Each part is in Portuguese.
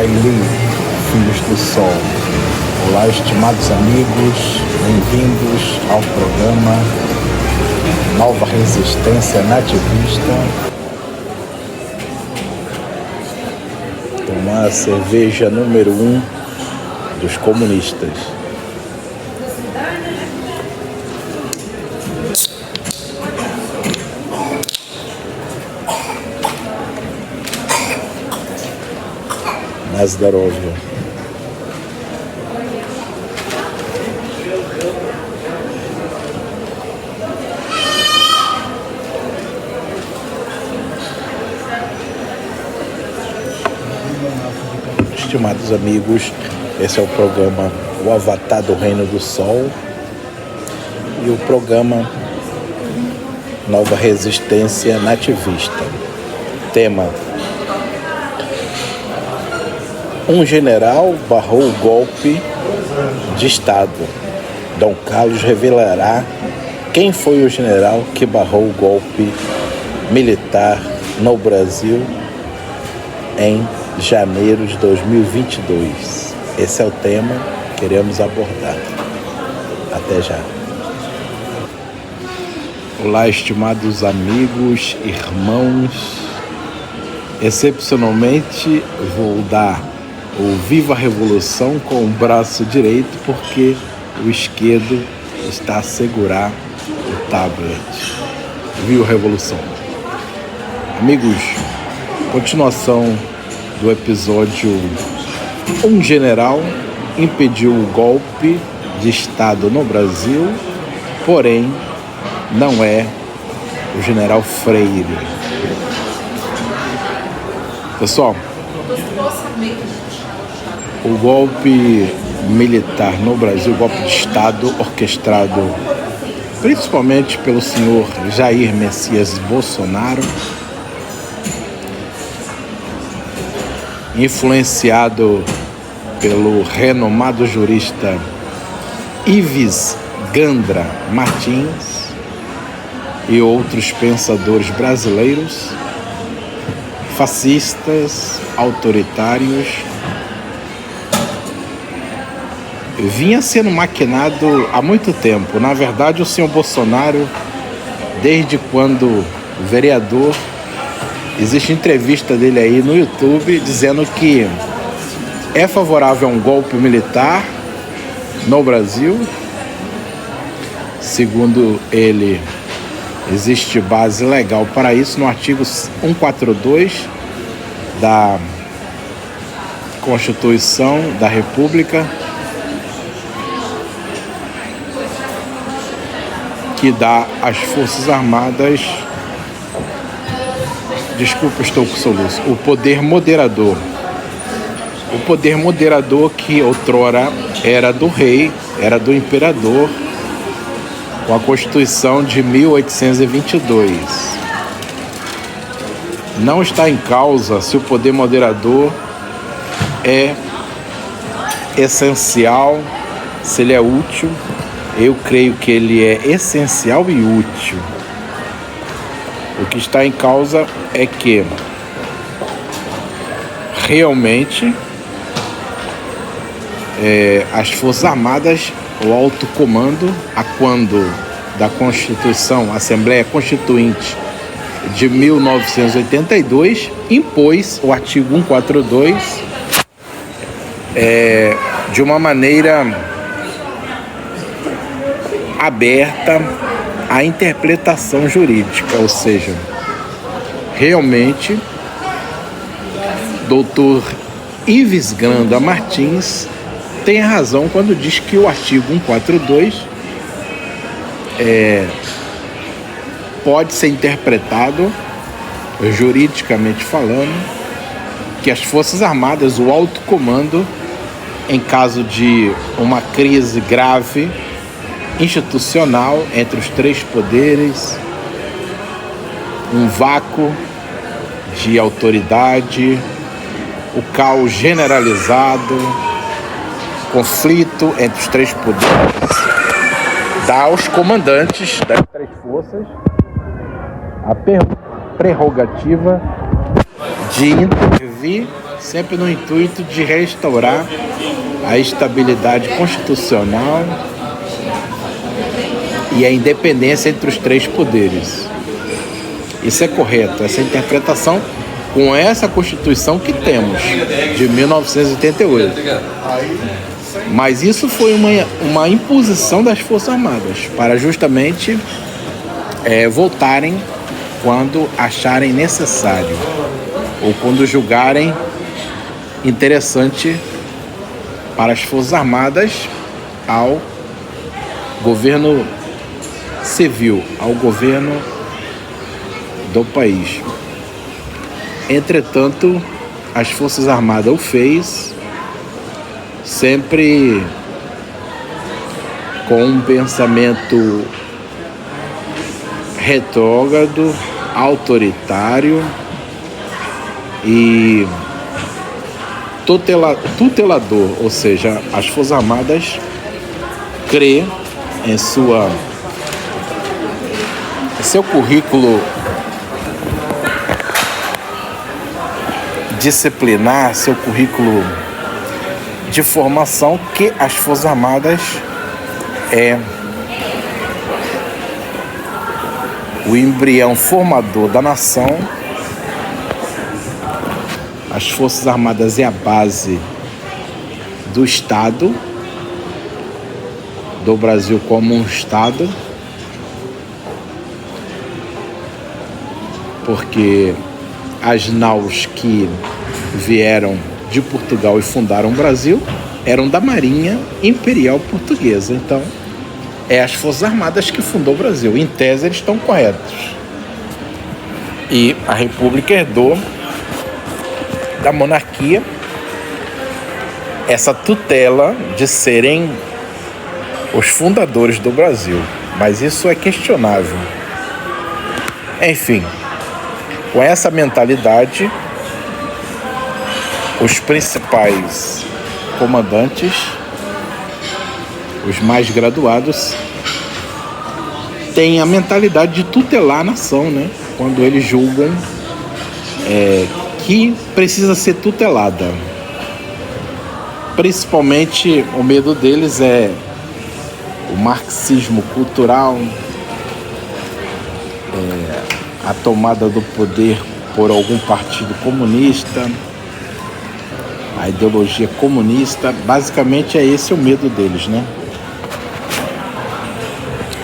Baile, Filhos do Sol. Olá, estimados amigos, bem-vindos ao programa Nova Resistência Nativista. Tomar a cerveja número 1 dos comunistas. Na здоровье. Estimados amigos, esse é o programa O Avatar do Reino do Sol e o programa Nova Resistência Nativista. Tema: um general barrou o golpe de Estado. Dom Carlos revelará quem foi o general que barrou o golpe militar no Brasil em janeiro de 2022. Esse é o tema que queremos abordar. Até já. Olá, estimados amigos, irmãos. Excepcionalmente, vou dar o Viva a Revolução com o braço direito, porque o esquerdo está a segurar o tablet. Viva a Revolução. Amigos, continuação do episódio: um general impediu o golpe de Estado no Brasil, porém não é o general Freire. Pessoal, o golpe militar no Brasil, o golpe de Estado orquestrado principalmente pelo senhor Jair Messias Bolsonaro, influenciado pelo renomado jurista Ives Gandra Martins e outros pensadores brasileiros, fascistas, autoritários, vinha sendo maquinado há muito tempo. Na verdade, o senhor Bolsonaro, desde quando vereador, existe entrevista dele aí no YouTube dizendo que é favorável a um golpe militar no Brasil. Segundo ele, existe base legal para isso no artigo 142 da Constituição da República, que dá às Forças Armadas, desculpa, estou com soluço, o poder moderador. O poder moderador que outrora era do rei, era do imperador, com a Constituição de 1822. Não está em causa se o poder moderador é essencial, se ele é útil. Eu creio que ele é essencial e útil. O que está em causa é que realmente as Forças Armadas, o alto comando, a quando da Constituição, Assembleia Constituinte de 1982, impôs o artigo 142 de uma maneira aberta à interpretação jurídica, ou seja, realmente, doutor Ives Gandra Martins tem razão quando diz que o artigo 142 pode ser interpretado, juridicamente falando, que as Forças Armadas, o alto comando, em caso de uma crise grave institucional entre os três poderes, um vácuo de autoridade, o caos generalizado, conflito entre os três poderes, dá aos comandantes das três forças a prerrogativa de intervir sempre no intuito de restaurar a estabilidade constitucional e a independência entre os três poderes. Isso é correto, essa interpretação com essa Constituição que temos, de 1988. Mas isso foi uma imposição das Forças Armadas, para justamente voltarem quando acharem necessário, ou quando julgarem interessante para as Forças Armadas ao governo civil, ao governo do país. Entretanto, as Forças Armadas o fez sempre com um pensamento retrógrado, autoritário e tutelador, ou seja, as Forças Armadas crê em seu currículo disciplinar, seu currículo de formação, que as Forças Armadas é o embrião formador da nação. As Forças Armadas é a base do Estado, do Brasil como um Estado, porque as naus que vieram de Portugal e fundaram o Brasil eram da Marinha Imperial Portuguesa. Então, é as Forças Armadas que fundou o Brasil. Em tese, eles estão corretos. E a República herdou da monarquia essa tutela de serem os fundadores do Brasil. Mas isso é questionável. Enfim, com essa mentalidade, os principais comandantes, os mais graduados, têm a mentalidade de tutelar a nação, né? Quando eles julgam que precisa ser tutelada. Principalmente, o medo deles é o marxismo cultural, a tomada do poder por algum partido comunista, a ideologia comunista. Basicamente é esse o medo deles, né?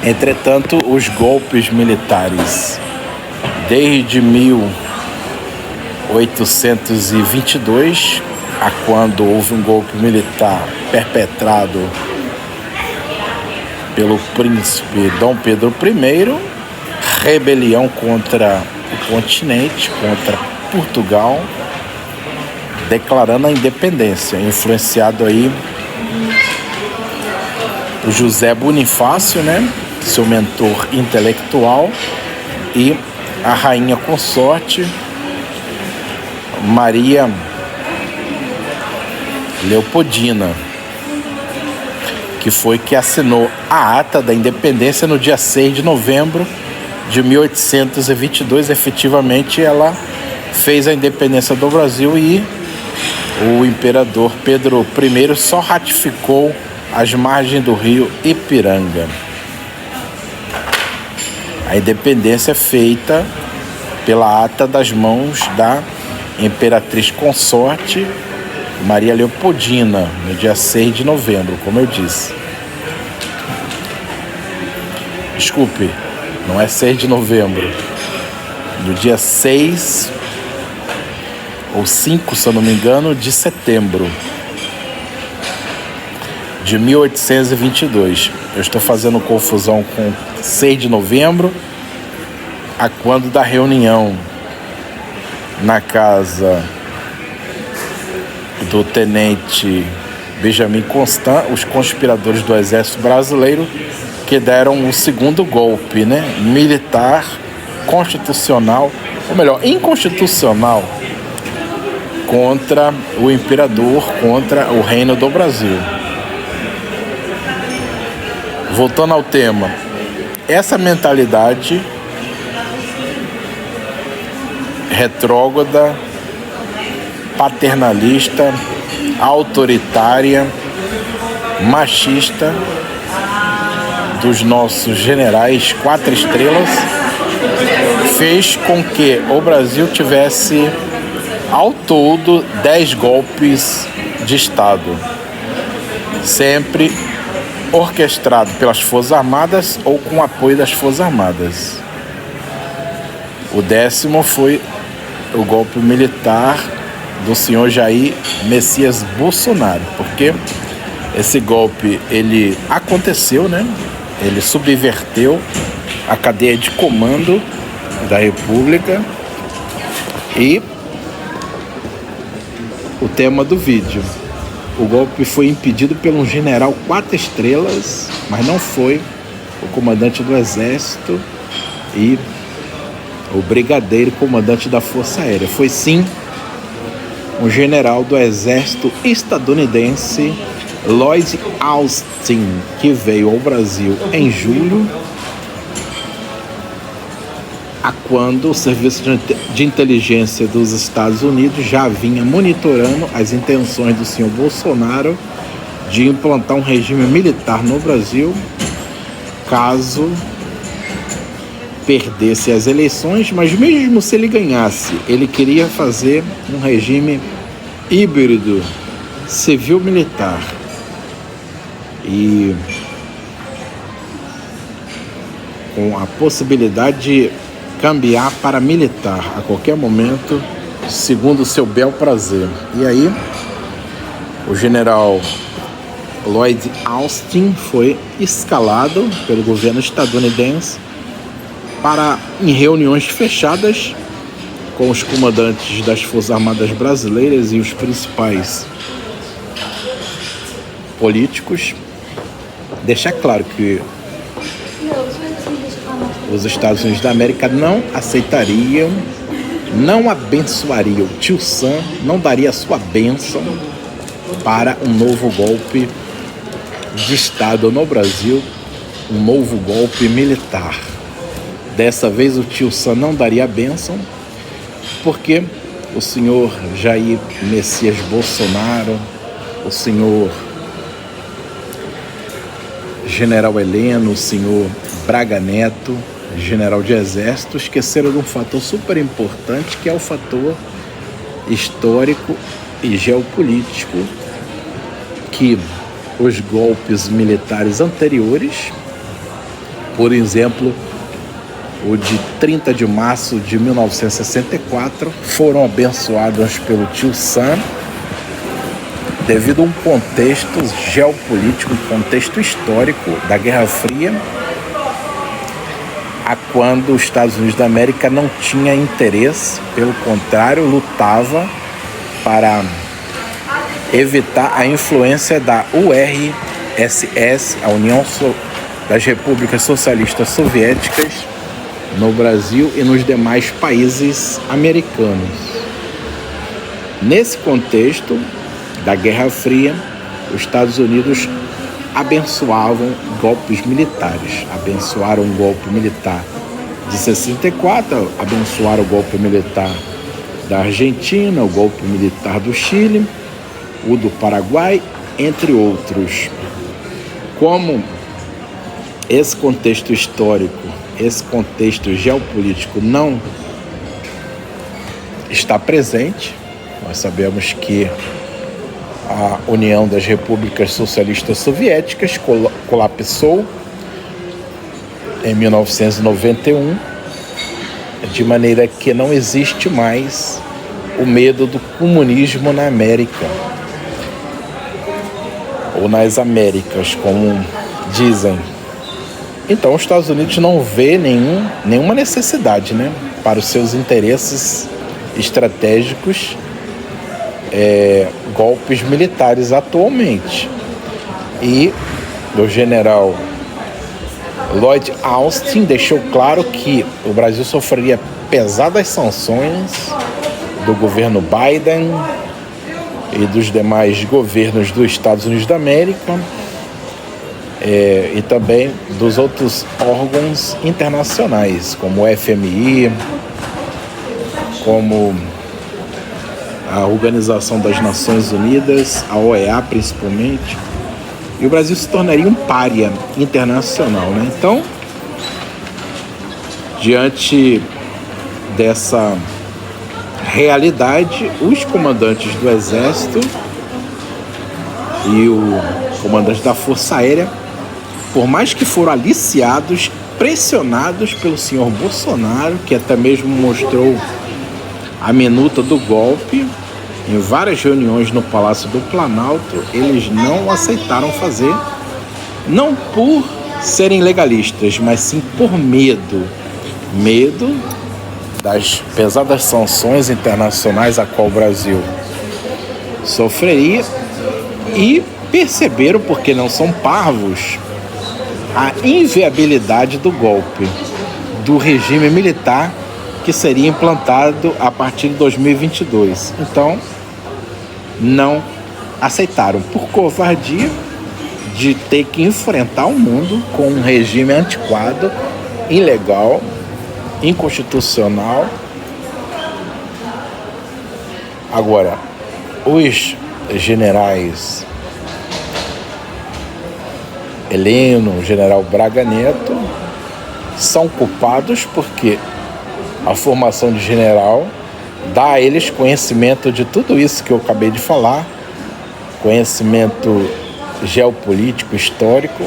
Entretanto, os golpes militares desde 1822, a quando houve um golpe militar perpetrado pelo príncipe Dom Pedro I, rebelião contra o continente, contra Portugal, declarando a independência, influenciado aí o José Bonifácio, né, seu mentor intelectual, e a rainha consorte Maria Leopoldina, que foi que assinou a ata da independência no dia 6 de novembro de 1822. Efetivamente, ela fez a independência do Brasil e o imperador Pedro I só ratificou às margens do rio Ipiranga. A independência é feita pela ata das mãos da imperatriz consorte Maria Leopoldina, no dia 6 de novembro, como eu disse. Desculpe, não é 6 de novembro. No dia 6 ou 5, se eu não me engano, de setembro de 1822. Eu estou fazendo confusão com 6 de novembro, a quando da reunião na casa do tenente Benjamin Constant, os conspiradores do exército brasileiro, que deram o segundo golpe, né, militar, constitucional, ou melhor, inconstitucional, contra o imperador, contra o reino do Brasil. Voltando ao tema, essa mentalidade retrógrada, paternalista, autoritária, machista dos nossos generais 4 estrelas fez com que o Brasil tivesse ao todo 10 golpes de Estado, sempre orquestrado pelas Forças Armadas ou com apoio das Forças Armadas. O 10º foi o golpe militar do senhor Jair Messias Bolsonaro, porque esse golpe ele aconteceu, né? Ele subverteu a cadeia de comando da República. E o tema do vídeo: o golpe foi impedido pelo general 4 estrelas, mas não foi o comandante do Exército e o brigadeiro comandante da Força Aérea. Foi sim um general do Exército estadunidense, Lloyd Austin, que veio ao Brasil em julho, a quando o Serviço de Inteligência dos Estados Unidos já vinha monitorando as intenções do senhor Bolsonaro de implantar um regime militar no Brasil caso perdesse as eleições, mas mesmo se ele ganhasse, ele queria fazer um regime híbrido civil-militar. E com a possibilidade de cambiar para militar a qualquer momento, segundo o seu bel prazer. E aí, o general Lloyd Austin foi escalado pelo governo estadunidense para, em reuniões fechadas com os comandantes das Forças Armadas brasileiras e os principais políticos, deixar claro que os Estados Unidos da América não aceitariam, não abençoariam o tio Sam, não daria a sua bênção para um novo golpe de Estado no Brasil, um novo golpe militar. Dessa vez o tio Sam não daria a bênção, porque o senhor Jair Messias Bolsonaro, o senhor General Heleno, o senhor Braga Neto, general de exército, esqueceram de um fator super importante, que é o fator histórico e geopolítico, que os golpes militares anteriores, por exemplo, o de 30 de março de 1964, foram abençoados pelo tio Sam devido a um contexto geopolítico, um contexto histórico da Guerra Fria, a quando os Estados Unidos da América não tinha interesse, pelo contrário, lutava para evitar a influência da URSS, a União das Repúblicas Socialistas Soviéticas, no Brasil e nos demais países americanos. Nesse contexto da Guerra Fria, os Estados Unidos abençoavam golpes militares. Abençoaram o golpe militar de 64, abençoaram o golpe militar da Argentina, o golpe militar do Chile, o do Paraguai, entre outros. Como esse contexto histórico, esse contexto geopolítico não está presente, nós sabemos que a União das Repúblicas Socialistas Soviéticas colapsou em 1991, de maneira que não existe mais o medo do comunismo na América, ou nas Américas, como dizem. Então, os Estados Unidos não vê nenhuma necessidade, né, para os seus interesses estratégicos, golpes militares atualmente. E o general Lloyd Austin deixou claro que o Brasil sofreria pesadas sanções do governo Biden e dos demais governos dos Estados Unidos da América, e também dos outros órgãos internacionais, como o FMI, como a Organização das Nações Unidas, a OEA principalmente, e o Brasil se tornaria um pária internacional, né? Então, diante dessa realidade, os comandantes do Exército e o comandante da Força Aérea, por mais que foram aliciados, pressionados pelo senhor Bolsonaro, que até mesmo mostrou a minuta do golpe, em várias reuniões no Palácio do Planalto, eles não aceitaram fazer, não por serem legalistas, mas sim por medo das pesadas sanções internacionais a qual o Brasil sofreria, e perceberam, porque não são parvos, a inviabilidade do golpe, do regime militar que seria implantado a partir de 2022. Então, não aceitaram, por covardia de ter que enfrentar o mundo com um regime antiquado, ilegal, inconstitucional. Agora, os generais Heleno, general Braga Neto, são culpados porque a formação de general dá a eles conhecimento de tudo isso que eu acabei de falar, conhecimento geopolítico, histórico,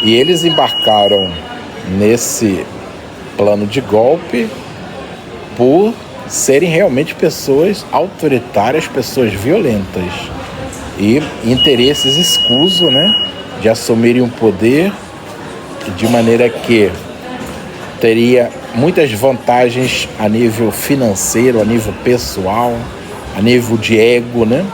e eles embarcaram nesse plano de golpe por serem realmente pessoas autoritárias, pessoas violentas e interesses escusos, né, de assumirem o poder de maneira que teria muitas vantagens a nível financeiro, a nível pessoal, a nível de ego, né?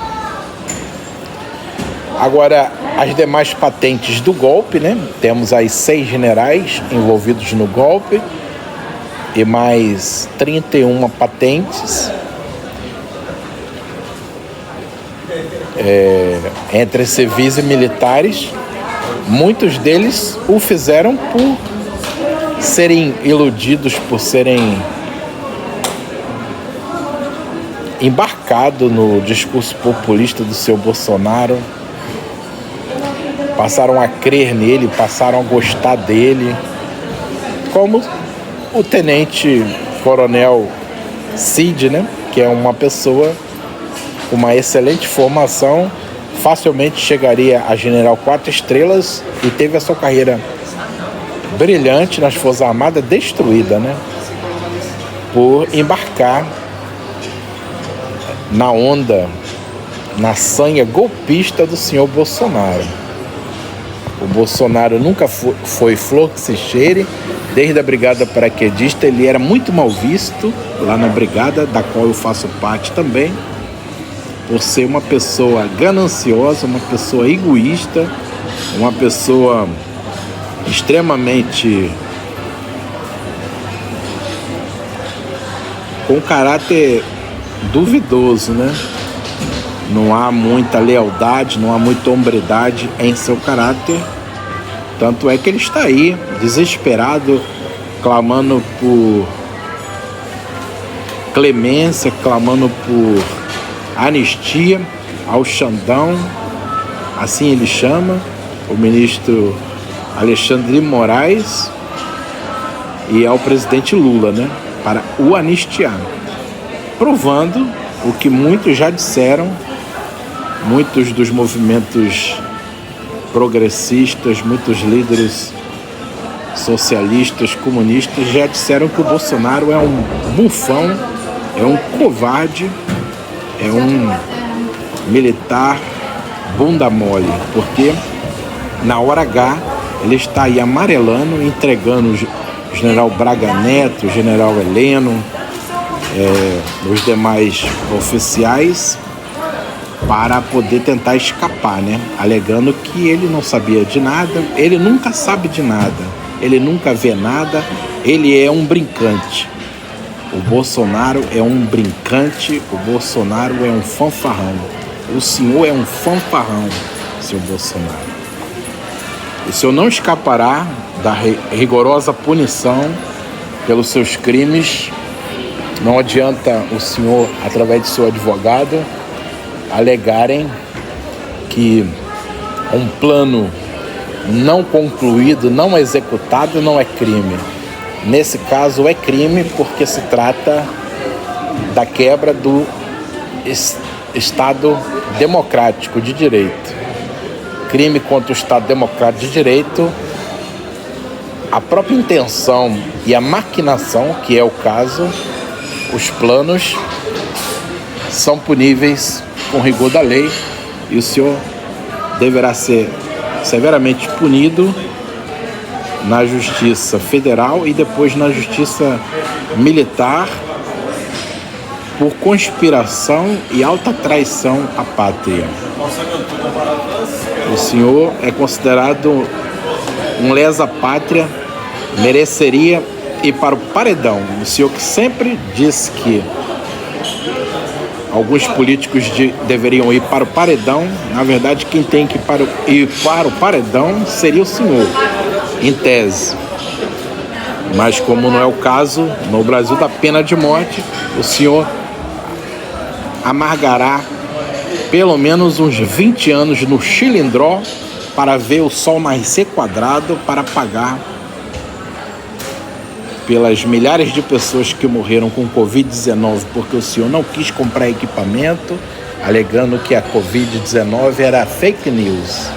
Agora, as demais patentes do golpe, né? Temos aí 6 generais envolvidos no golpe e mais 31 patentes entre civis e militares. Muitos deles o fizeram por serem iludidos, por serem embarcados no discurso populista do seu Bolsonaro, passaram a crer nele, passaram a gostar dele, como o tenente-coronel Cid, né? Que é uma pessoa com uma excelente formação, facilmente chegaria a general 4 estrelas e teve a sua carreira brilhante nas Forças Armadas destruída, né? Por embarcar na onda, na sanha golpista do senhor Bolsonaro. O Bolsonaro nunca foi flor que se cheire. Desde a Brigada Paraquedista ele era muito mal visto lá na Brigada, da qual eu faço parte também, por ser uma pessoa gananciosa, uma pessoa egoísta, uma pessoa extremamente com caráter duvidoso, né? Não há muita lealdade, não há muita hombridade em seu caráter. Tanto é que ele está aí, desesperado, clamando por clemência, clamando por anistia ao Xandão, assim ele chama, o ministro Alexandre de Moraes, e ao presidente Lula, né, para o anistiar, provando o que muitos já disseram, muitos dos movimentos progressistas, muitos líderes socialistas, comunistas já disseram que o Bolsonaro é um bufão, é um covarde, é um militar bunda mole, porque na hora H ele está aí amarelando, entregando o general Braga Neto, o general Heleno, os demais oficiais, para poder tentar escapar, né? Alegando que ele não sabia de nada, ele nunca sabe de nada, ele nunca vê nada, ele é um brincante. O Bolsonaro é um brincante, o Bolsonaro é um fanfarrão. O senhor é um fanfarrão, senhor Bolsonaro. O senhor não escapará da rigorosa punição pelos seus crimes Não adianta o senhor, através de seu advogado, alegarem que um plano não concluído, não executado, não é crime. Nesse caso é crime porque se trata da quebra do Estado democrático de direito. Crime contra o Estado democrático de direito, a própria intenção e a maquinação, que é o caso, os planos são puníveis com rigor da lei e o senhor deverá ser severamente punido na Justiça Federal e depois na Justiça Militar por conspiração e alta traição à pátria. O senhor é considerado um lesa-pátria, mereceria ir para o paredão. O senhor que sempre disse que alguns políticos deveriam ir para o paredão, na verdade quem tem que ir para o paredão seria o senhor, em tese. Mas como não é o caso, no Brasil da pena de morte, o senhor amargará pelo menos uns 20 anos no Chilindró para ver o sol nascer quadrado, para pagar pelas milhares de pessoas que morreram com Covid-19 porque o senhor não quis comprar equipamento, alegando que a Covid-19 era fake news.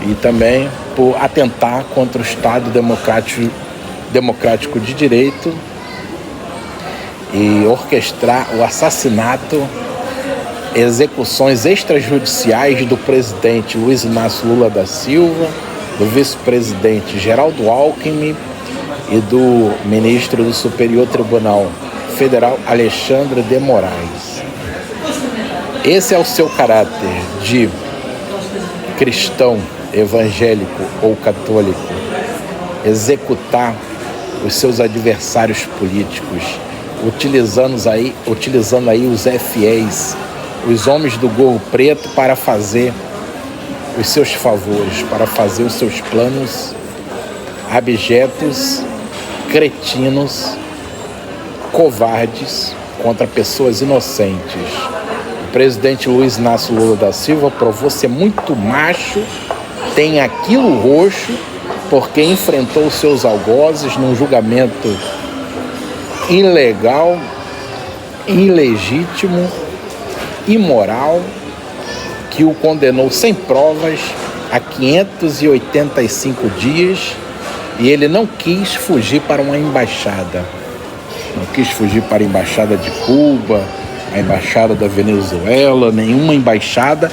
E também por atentar contra o Estado democrático de direito e orquestrar o assassinato, execuções extrajudiciais do presidente Luiz Inácio Lula da Silva, do vice-presidente Geraldo Alckmin e do ministro do Superior Tribunal Federal, Alexandre de Moraes. Esse é o seu caráter de cristão, evangélico ou católico, executar os seus adversários políticos, utilizando aí os fiéis, os homens do gorro preto para fazer os seus favores, para fazer os seus planos abjetos, cretinos, covardes contra pessoas inocentes. O presidente Luiz Inácio Lula da Silva provou ser muito macho, tem aquilo roxo, porque enfrentou seus algozes num julgamento ilegal, ilegítimo, imoral, que o condenou sem provas a 585 dias e ele não quis fugir para uma embaixada. Não quis fugir para a embaixada de Cuba, a embaixada da Venezuela, nenhuma embaixada,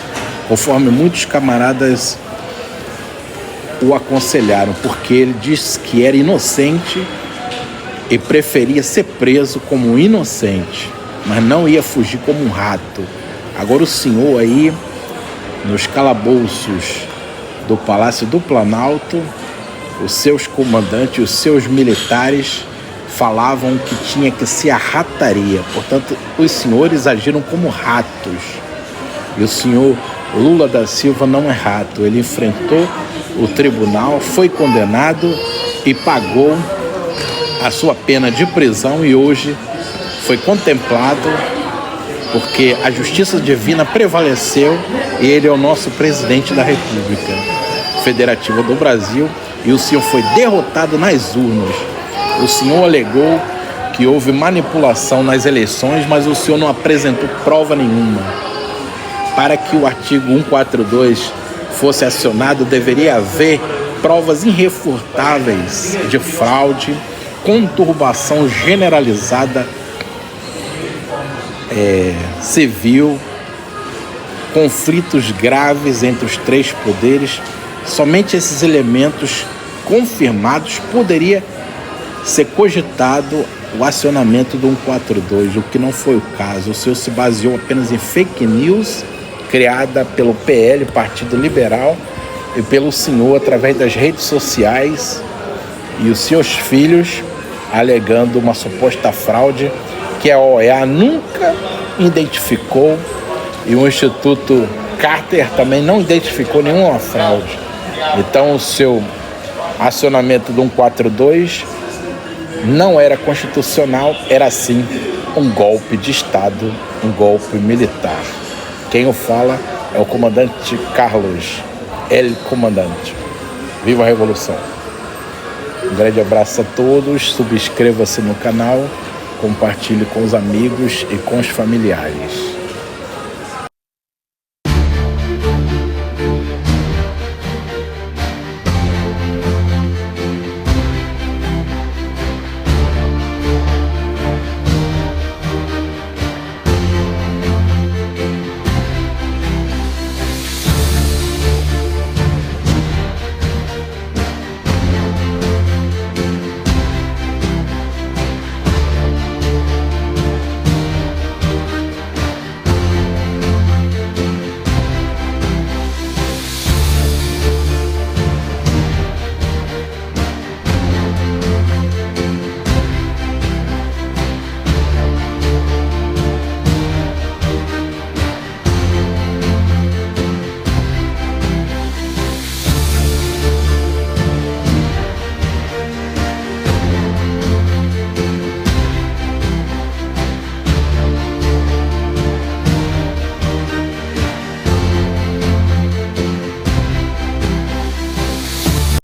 conforme muitos camaradas o aconselharam, porque ele disse que era inocente e preferia ser preso como inocente, mas não ia fugir como um rato. Agora o senhor aí, nos calabouços do Palácio do Planalto, os seus comandantes, os seus militares falavam que tinha que ser a rataria. Portanto, os senhores agiram como ratos. E o senhor Lula da Silva não é rato. Ele enfrentou o tribunal, foi condenado e pagou a sua pena de prisão e hoje foi contemplado porque a justiça divina prevaleceu e ele é o nosso presidente da República Federativa do Brasil e o senhor foi derrotado nas urnas. O senhor alegou que houve manipulação nas eleições, mas o senhor não apresentou prova nenhuma. Para que o artigo 142 fosse acionado, deveria haver provas irrefutáveis de fraude, conturbação generalizada civil, conflitos graves entre os três poderes. Somente esses elementos confirmados poderia ser cogitado o acionamento do 142, o que não foi o caso. O senhor se baseou apenas em fake news criada pelo PL, Partido Liberal, e pelo senhor através das redes sociais e os seus filhos alegando uma suposta fraude que a OEA nunca identificou e o Instituto Carter também não identificou nenhuma fraude. Então o seu acionamento do 142 não era constitucional, era sim um golpe de Estado, um golpe militar. Quem o fala é o comandante Carlos, El Comandante. Viva a Revolução! Um grande abraço a todos, subscreva-se no canal, compartilhe com os amigos e com os familiares.